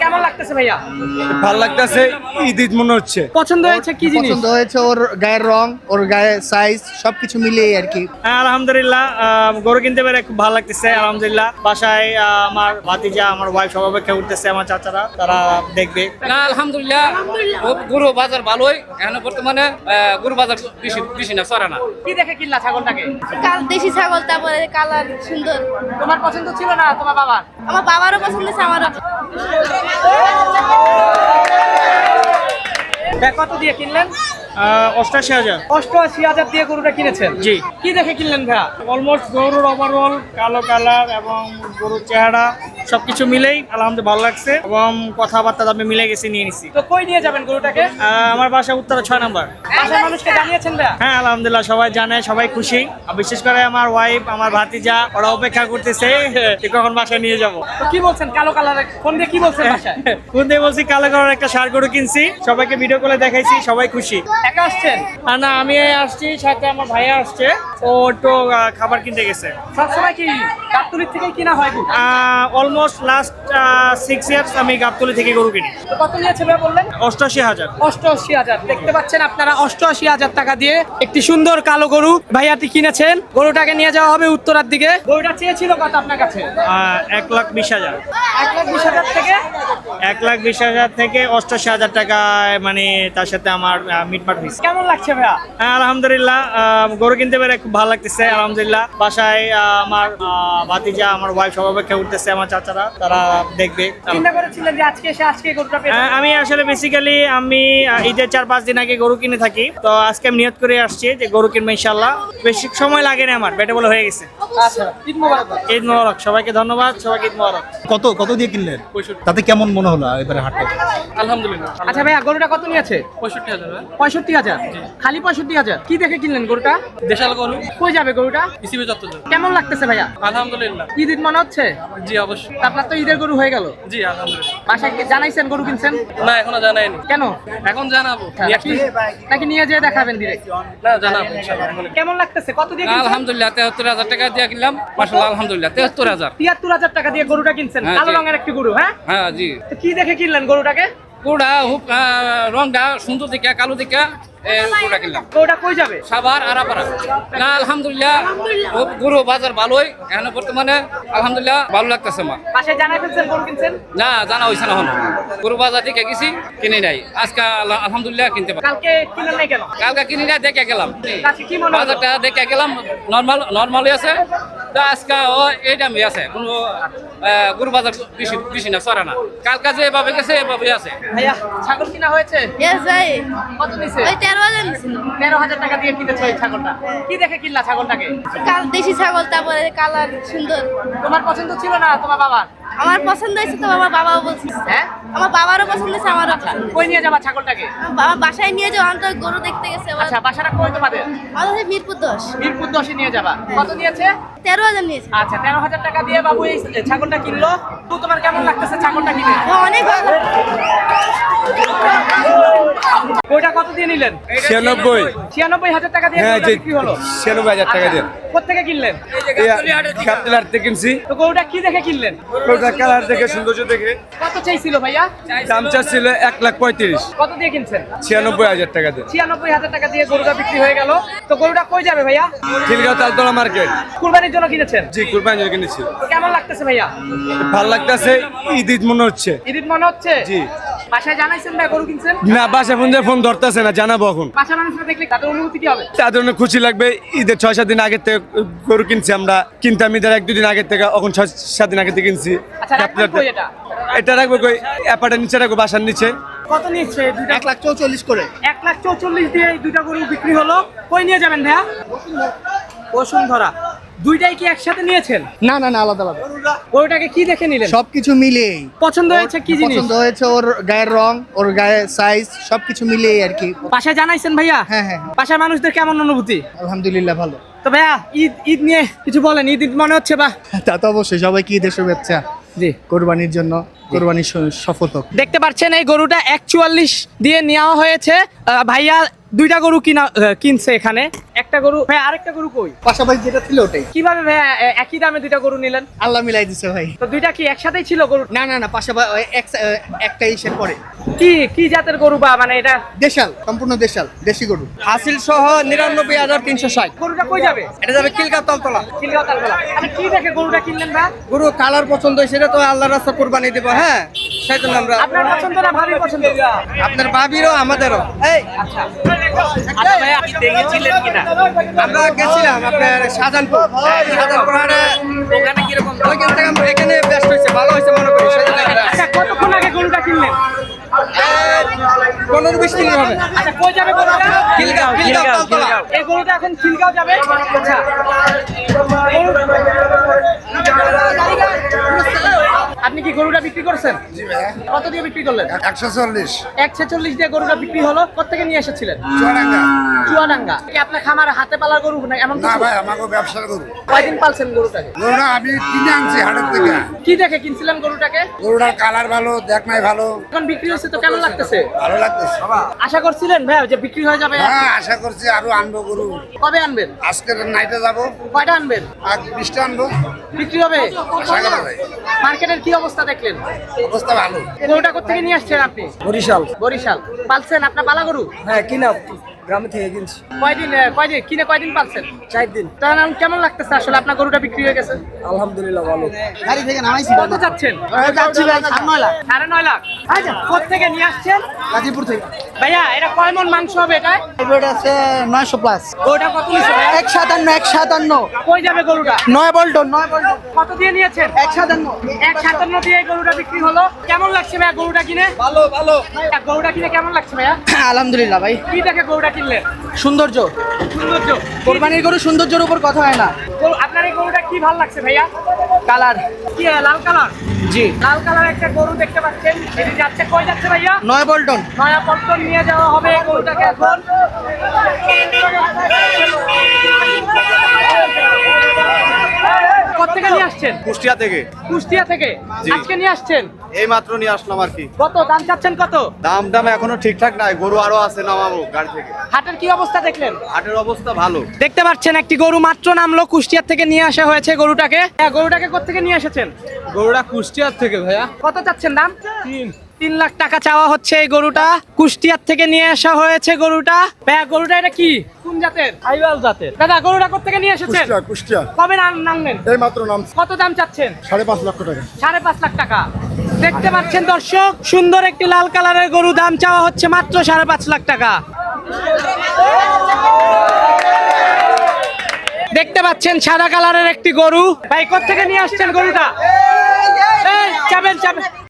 কেমন লাগতেছে ভাইয়া? ভালো লাগতেছে। ঈদ ঈদ মনে হচ্ছে। পছন্দ হয়েছে কি জিনিস? পছন্দ হয়েছে ওর গায়ের রং, ওর গায়ের সাইজ সবকিছু মিলিয়ে আর কি। আলহামদুলিল্লাহ, গরু কিনতে পেরে খুব ভালো লাগতেছে। আলহামদুলিল্লাহ, বাসায় আমার ভাতিজা, আমার ওয়াইফ সব অপেক্ষা করতেছে, আমার চাচারা, তারা দেখবে। না আলহামদুলিল্লাহ, গরু বাজার ভালোই। এখন বর্তমানে গরু বাজার বেশি না, চড়া না। কি দেখে কিনলা ছাগলটাকে? দেশি ছাগল, তারপরে কালার সুন্দর। তোমার পছন্দ ছিল না তোমার বাবার? আমার বাবারও পছন্দ আছে, আমারও। কত দিয়ে কিনলেন? 88,000। 88,000 দিয়ে গরুটা কিনেছেন? জি। কি দেখে কিনলেন ভাইয়া? অলমোস্ট গরুর ওভারঅল কালো কালার এবং গরুর চেহারা সবকিছু মিলেই আলহামদুলিল্লাহ ভালো লাগছে এবং কথাবার্তা আমি মিলে গেছি, নিয়ে নিছি। তো কই নিয়ে যাবেন গরুটাকে? আমার বাসা উত্তরা 6 নম্বর। বাসার মানুষকে জানিয়েছেন ভাইয়া? হ্যাঁ আলহামদুলিল্লাহ, সবাই জানে, সবাই খুশি। বিশেষ করে আমার ওয়াইফ, আমার ভাতিজা, ওরা অপেক্ষা করতেছে কখন বাসায় নিয়ে যাব। তো কি বলছেন কালো কালারের? ফোন দিয়ে কি বলছেন বাসায়? ফোন দিয়ে বলছি কালো কালারের একটা ষাঁড় গরু কিনছি, সবাইকে ভিডিও কলে দেখাইছি, সবাই খুশি। একা আসছেন? না, আমি আসছি, সাথে আমার ভাইয়া আসছে, ও একটু খাবার কিনতে গেছে। সবসময় কি গাবতলী থেকে কিনা হয় গরু? অলমোস্ট লাস্ট 6 ইয়ার্স আমি গাবতলী থেকে গরু কিনি। কত নিয়েছে ভাই বললেন? 88,000। 88,000। দেখতে পাচ্ছেন আপনারা, 88,000 টাকা দিয়ে একটি সুন্দর কালো গরু ভাইয়াটি কিনেছেন। গরুটাকে নিয়ে যাওয়া হবে উত্তরার দিকে। গরুটা চেয়েছিল কত আপনার কাছে? 1,20,000। 1,20,000 থেকে 1,20,000 থেকে 88,000 টাকা, মানে তার সাথে আমার মিটমাট হয়েছে। কেমন লাগছে ভাইয়া? আলহামদুলিল্লাহ, গরু কিনতে পেরে খুব ভালো লাগতেছে। আলহামদুলিল্লাহ, বাসায় আমার ভাতিজা, আমার ওয়াইফ সব অপেক্ষা করতেছে, আমার চাচারা, তারা দেখবে। চিন্তা করেছিলেন যে আজকে গরুটা পেয়ে? আমি আসলে বেসিক্যালি আমি ঈদের 4-5 দিন আগে গরু কিনে থাকি, তো আজকে আমি নিয়ত করে আসছি যে গরু কিনবো ইনশাআল্লাহ। বেশি সময় লাগে না, আমার বেটে বলে হয়ে গেছে। আচ্ছা, ঈদ মোবারক। ঈদ মোবারক, সবাইকে ধন্যবাদ, সবাইকে ঈদ মোবারক। কত দিয়ে কিনলেন? 65। তাতে কেমন মনে হলো এবারে হাটে? আলহামদুলিল্লাহ। আচ্ছা ভাইয়া, গরুটা কত নিয়েছে? 65,000। 65,000? খালি 65,000? কি দেখে কিনলেন গরুটা? দেশাল গরু। কই যাবে গরুটা? ইসিবি চত্বর। কেমন লাগতেছে ভাইয়া? আলহামদুলিল্লাহ। ঈদ ঈদ মনে হচ্ছে? জি অবশ্যই। আপনার তো ঈদের গরু হয়ে গেল। জি আলহামদুলিল্লাহ। বাসায় কি জানাইছেন গরু কিনছেন? না এখনো জানাইনি। কেন? এখন জানাবো। নাকি নিয়ে যেয়ে দেখাবেন ডিরেক্ট? না জানাবো ইনশাআল্লাহ। কেমন লাগতেছে? কত দিয়ে কিনছেন? আলহামদুলিল্লাহ 73,000 টাকা দিয়ে কিনলাম। মাশাআল্লাহ আলহামদুলিল্লাহ 73,000। 73,000 টাকা দিয়ে গরুটা কিনছেন, হ্যাঁ, কালো জি। রঙের একটি গরু। হ্যাঁ হ্যাঁ জি। তো কি দেখে কিনলেন গরুটাকে? পুরা রংটা সুন্দর দেখা, কালো দেখা গরুটা কিনলাম। গরুটা কই যাবে? সাভার আরাপাড়া। না আলহামদুলিল্লাহ, গরু বাজার ভালোই। এখন বর্তমানে আলহামদুলিল্লাহ ভালো লাগতেছে আমার। বাসায় জানাই ফেলছেন গরু কিনছেন? না জানা হয়েছে না হলো। গরু বাজার থেকে গেছি, কিনে নাই। আজকে আলহামদুলিল্লাহ কিনতে পারি। কালকে কিনেন নাই কেন? কালকে কিনে নাই, দেখে গেলাম। কাছে কি মনে হলো? বাজারটা দেখে গেলাম, নর্মালি আছে। তো আজকে এই দামই আছে, কোনো গরু বাজার বেশি না, চড়া না। কালকে যে এভাবে গেছে এভাবে আছে। ভাইয়া, ছাগল কিনা হয়েছে? ইয়েস ভাই। কত নিছে? ওই 13,000 নিছিল। 13,000 টাকা দিয়ে কিনেছো এই ছাগলটা। কি দেখে কিনলা ছাগলটাকে? দেশি ছাগল, তারপরে কালার সুন্দর। তোমার পছন্দ ছিল না তোমার বাবার? আমার পছন্দ হয়েছে, তো আমার বাবাও বলছে। হ্যাঁ, আমার বাবারও পছন্দ আছে, আমারও পছন্দ। কই নিয়ে যাবা ছাগলটাকে? আমার বাসায় নিয়ে যাও, আমি তো গরু দেখতে গেছে। আচ্ছা, বাসাটা কই তোমাদের? আমাদের মিরপুর 10। মিরপুর 10-এ নিয়ে যাবা। কত নিয়েছে? 13,000 নিয়েছে। আচ্ছা, 13,000 টাকা দিয়ে বাবু এই ছাগলটা কিনলো। তো তোমার কেমন লাগতেছে ছাগলটা কিনে? অনেক ভালো। ওইটা কত দিয়ে নিলেন? 96। 96,000 টাকা দিয়ে হ্যাঁ, গরুটা বিক্রি হলো। 96,000 টাকা দিয়ে। কোত্থেকে কিনলেন? গাবতলার থেকে কিনছি। তো গরুটা কি দেখে কিনলেন? গরুটা কালার দেখে, সৌন্দর্য দেখে। কত চাইছিল ভাইয়া? দাম চাচ্ছিল 1,35,000। কত দিয়ে কিনছেন? 96,000 টাকা দিয়ে। 96,000 টাকা দিয়ে গরুটা বিক্রি হয়ে গেল। তো গরুটা কই যাবে ভাইয়া? খিলগাঁও তালতলা মার্কেট। কুরবানির জন্য কিনেছেন? জি, কুরবানির জন্য কিনেছি। তো কেমন লাগতেছে ভাইয়া? ভালো লাগতেছে। ঈদ ঈদ মনে হচ্ছে। ঈদ ঈদ মনে হচ্ছে? জি। বাসায় জানাইছেন ভাই গরু কিনছেন? না, বাসা ফোন ধরতেছে না, জানাবো এখন। বাসা মানুষরা দেখলে তাদের অনুভূতি কি হবে? তাদের অনেক খুশি লাগবে। ঈদের 6-7 দিন আগের থেকে গরু কিনছি আমরা, কিন্তু আমি ঈদের 1-2 দিন আগের থেকে, এখন 6-7 দিন আগে থেকে কিনছি। আচ্ছা, রাখবেন কই এটা? এটা রাখবো কই, অ্যাপার্টের নিচে রাখবো, বাসার নিচে। কত নিচ্ছে? 1,44,000 করে। 1,44,000 দিয়ে এই দুইটা গরু বিক্রি হলো। কই নিয়ে যাবেন ভাইয়া? বসুন্ধরা। দুইটাই কি একসাথে নিয়েছেন? না না না, আলাদা আলাদা। গরুটাকে কি দেখে নিলেন? সবকিছু মিলিয়ে পছন্দ হয়েছে কি জিনিস? পছন্দ হয়েছে ওর গায়ের রং, ওর গায়ের সাইজ সবকিছু মিলিয়ে আর কি। বাসায় জানাইছেন ভাইয়া? হ্যাঁ হ্যাঁ, বাসার মানুষদের কেমন অনুভূতি? আলহামদুলিল্লাহ ভালো। তো ভাইয়া, ঈদ নিয়ে কিছু বলেন। ঈদ মনে হচ্ছে বা? তা তো অবশ্যই, সবাইকে ঈদের শুভেচ্ছা। জি, কোরবানির জন্য, কোরবানি সফল হোক। দেখতে পাচ্ছেন এই গরুটা 41 দিয়ে নেওয়া হয়েছে। ভাইয়া দুইটা গরু কিনছে এখানে, একটা গরু ভাই, আরেকটা গরু কই? পাশাপাশি যেটা ছিল ওটাই কিভাবে ভাই একই দামে দুইটা গরু নিলেন? আল্লাহ মিলাই দিছে ভাই। তো দুইটা কি একসাথেই ছিল গরু? না না না, পাশাপাশি একটা ইসের পরে কি জাতের গরু বা মানে এটা? দেশাল, সম্পূর্ণ দেশাল, দেশি গরু। হাসিল সহ 99,360। গরুটা কই যাবে? এটা যাবে কিলকা তলতলা। খিলগাঁও তালতলা। আচ্ছা কি দেখে গরুটা কিনলেন ভাই? গরু কালার পছন্দ সেটা তো আল্লাহর রাস্তা কুরবানি দেব। হ্যাঁ, সেই জন্য আমরা আপনার পছন্দ না ভাবির পছন্দ? আপনার ভাবিরও আমাদেরও। এই আচ্ছা ভাই, আপনি দেখেছিলেন কিনা? আমরা গেছিলাম আপনার শাহজাহানপুর হাটে। ওখানে কিরকম? ওইখান থেকে আমরা এখানে ব্যস্ত হয়েছে, ভালো হয়েছে মনে করি। সেই জন্য এখানে আসছি। আচ্ছা কতক্ষণ আগে গরুটা কিনলেন? 15-20 মিনিট হবে। আচ্ছা কই যাবে গরুটা? খিলগাঁও তলতলা। এই গরুটা এখন খিলগাঁও যাবে। আচ্ছা আপনি কি গরুটা বিক্রি করছেন? কত দিয়ে বিক্রি করলেন? 140 146 দিয়ে গরুটা বিক্রি হলো। কোত্থেকে নিয়ে এসেছিলেন? চুয়াডাঙ্গা। চুয়াডাঙ্গা। কি আপনার খামার হাতে পালার গরু না এমন না কিছু? ভাই, আমাকে ব্যবসা করু। কয়দিন পালছেন গরুটাকে? গরুটা আমি কিনে আনছি হাটের থেকে। কি দেখে কিনছিলেন গরুটাকে? গরুটার কালার ভালো, দেখ নাই ভালো, এখন বিক্রি হচ্ছে তো কেমন লাগতেছে? ভালো লাগতেছে। আশা করছিলেন ভাই যে বিক্রি হয়ে যাবে? হ্যাঁ, আশা করছি আরো আনবো গরু। কবে আনবেন? আজকের নাইটে যাবো, কয়টা আনবেন? আর 20টা আনবো। বিক্রি হবে? আশা করা যায়। মার্কেটের কি অবস্থা দেখলেন? অবস্থা ভালো। গরুটা কোথেকে নিয়ে আসছেন আপনি? বরিশাল। বরিশাল। পালছেন আপনার পালা গরু? হ্যাঁ, কিনা গ্রামে থেকে কিনছি। কয়দিন কিনে কয়দিন পালছেন? 4 দিন। তার নাম কেমন লাগতেছে আসলে আপনার গরুটা বিক্রি হয়ে গেছে? আলহামদুলিল্লাহ ভালো। গাড়ি থেকে নামাইছি কত যাচ্ছেন? যাচ্ছি ভাই 9 লাখ। 9.5 লাখ। আচ্ছা কোথেকে নিয়ে আসছেন? গাজীপুর থেকে। ভাইয়া এটা কয় মন মাংস হবে এটা? এটা আছে 900 প্লাস। গরুটা কত নিছে ভাইয়া? 157 কই যাবে গরুটা? 9 বল্টন 9 বল্টন কত দিয়ে নিয়েছেন? 157 দিয়ে গরুটা বিক্রি হলো। কেমন লাগছে ভাইয়া গরুটা কিনে? ভালো ভালো। গরুটা কিনে কেমন লাগছে ভাইয়া? আলহামদুলিল্লাহ ভাই। কি দেখে গরুটা কিনলেন? সৌন্দর্য, সৌন্দর্য। কোরবানির গরু সৌন্দর্যের উপর কথা হয় না। আপনার এই গরুটা কি ভালো লাগছে ভাইয়া? কালার। কি লাল কালার? জি। লাল কালার একটা গরু দেখতে পাচ্ছেন। এটি যাচ্ছে কই যাচ্ছে ভাইয়া? 9 বল্টন। নয়া পল্টন নিয়ে যাওয়া হবে এই গরুটাকে এখন। কোথেকে নিয়ে আসছেন? কুষ্টিয়া থেকে। কুষ্টিয়া থেকে। জি। আজকে নিয়ে আসছেন? এই মাত্র নিয়ে আসলাম আর কি। কত দাম চাচ্ছেন কত? দাম এখনো ঠিকঠাক নাই, গরু আরো আছে, নামাবো গাড়ি থেকে। হাটের কি অবস্থা দেখলেন? হাটের অবস্থা ভালো। দেখতে পাচ্ছেন একটি গরু মাত্র নামলো, কুষ্টিয়া থেকে নিয়ে আসা হয়েছে গরুটাকে। গরুটাকে কোথেকে নিয়ে এসেছেন? গরুটা কুষ্টিয়ার থেকে ভাইয়া। কত চাচ্ছেন দাম? 3 লাখ টাকা চাওয়া হচ্ছে এই গরুটা। কুষ্টিয়ার থেকে নিয়ে আসা হয়েছে গরুটা। ভাইয়া গরুটা এটা কি কোন জাতের? আইওয়াল জাতের। দাদা গরুটা কোথেকে নিয়ে এসেছেন? কুষ্টিয়া কবে নামলেন? এই মাত্র নাম। কত দাম চাচ্ছেন? 5.5 লক্ষ টাকা। 5.5 লাখ টাকা। দেখতে পাচ্ছেন দর্শক, সুন্দর একটি লাল কালারের গরু, দাম চাওয়া হচ্ছে মাত্র 5.5 লাখ টাকা। দেখতে পাচ্ছেন সাদা কালারের একটি গরু। ভাই কোথেকে নিয়ে আসছেন গরুটা? এই চাবেন